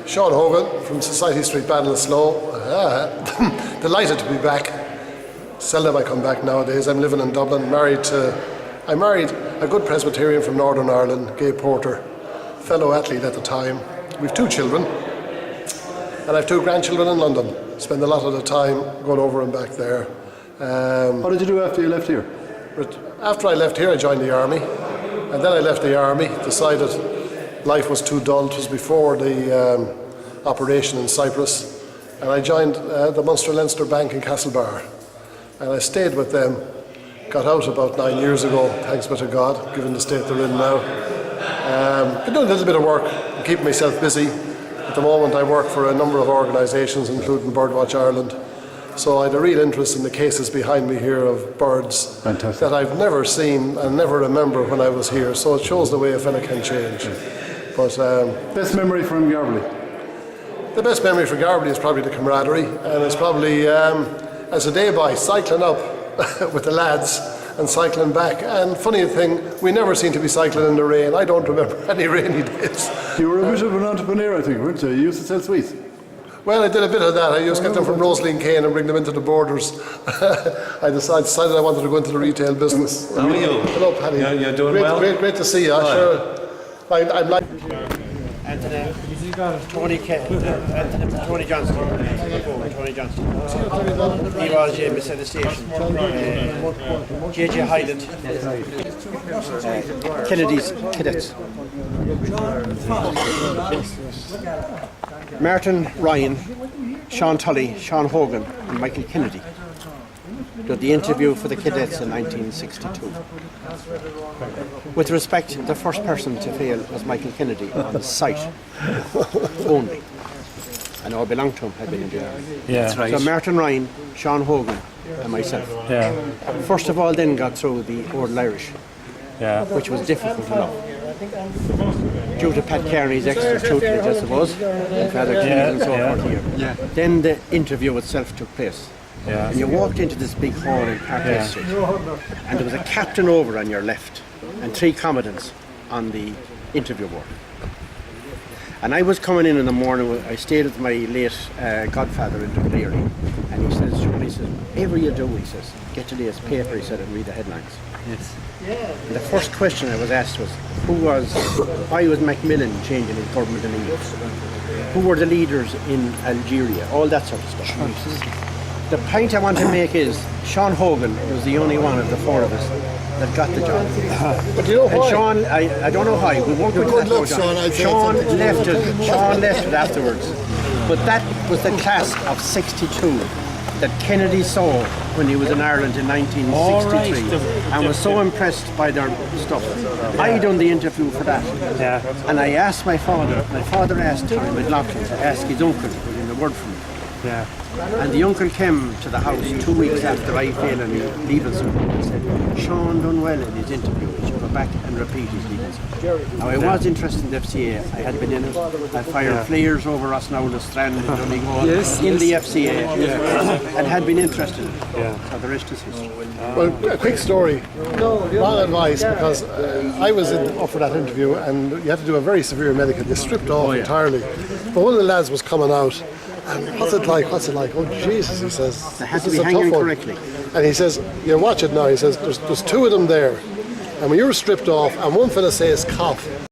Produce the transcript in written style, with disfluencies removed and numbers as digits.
Sean Hogan from Society Street, Balliınasloe. Delighted to be back. Seldom I come back nowadays. I'm living in Dublin, I married a good Presbyterian from Northern Ireland, Gay Porter, fellow athlete at the time. We've 2 children, and I've 2 grandchildren in London. Spend a lot of the time going over and back there. What did you do after you left here? After I left here, I joined the army, and then I left the army, decided life was too dull. It was before the operation in Cyprus, and I joined the Munster-Leinster Bank in Castlebar, and I stayed with them. Got out about 9 years ago, thanks be to God, given the state they're in now. Been doing a little bit of work, keeping myself busy. At the moment I work for a number of organisations, including Birdwatch Ireland. So I had a real interest in the cases behind me here of birds that I've never seen and never remember when I was here. So it shows the way a fella can change. But best memory from Garbally? The best memory for Garbally is probably the camaraderie, and it's probably as a day boy cycling up with the lads and cycling back. And funny thing, we never seem to be cycling in the rain. I don't remember any rainy days. You were a bit of an entrepreneur, I think, weren't you? You used to sell sweets. Well, I did a bit of that. I used to get them from Rosaleen Kane and bring them into the borders. I decided I wanted to go into the retail business. How are you? Hello, Paddy. You're doing well? Great to see you. Sure. I'm like... Anthony Johnston. Tony Johnston. He was James at the station. JJ Highland. Kennedy's cadets. Martin Ryan, Sean Tully, Sean Hogan, and Michael Kennedy did the interview for the cadets in 1962. With respect, the first person to fail was Michael Kennedy on site only. And all belonged to him, had been in the army. Yeah, that's right. So Martin Ryan, Sean Hogan, and myself. Yeah. First of all, then got through the Old Irish, which was difficult enough. Due to Pat Kearney's extra tutelage, I suppose, and Father Keys and so forth here. Yeah. Then the interview itself took place. Yeah. And you walked into this big hall in Park Street, and there was a captain over on your left and 3 commandants on the interview board. And I was coming in the morning, I stayed with my late godfather in Dublin, and he says, whatever you do, he says, get today's paper, he said, and read the headlines. Yes. And the first question I was asked was, why was Macmillan changing his government in England? Who were the leaders in Algeria? All that sort of stuff. The point I want to make is, Sean Hogan was the only one of the 4 of us that got the job. But do you know why? And Sean, I don't know why. We won't go into that. Sean left it afterwards. But that was the class of '62 that Kennedy saw when he was in Ireland in 1963, and was so impressed by their stuff. I done the interview for that, and I asked my father. My father asked Tommy McLaughlin to ask his uncle to put in a word for me. Yeah. And the uncle came to the house 2 weeks after I failed in leaving school and said, Sean done well in his interview, he should go back and repeat his leaving school. Now I was interested in the FCA, I had been in it, I fired flares over Osnaula Strand in Donegal in the FCA, and had been interested in it. So the rest is history. Well, a quick story, wrong advice, because I was up for that interview and you had to do a very severe medical, they stripped off entirely. But one of the lads was coming out, and what's it like? Oh Jesus, he says. They had to be hanging correctly. And he says, you watch it now, he says, there's 2 of them there. And when you were stripped off, and one fella says cough,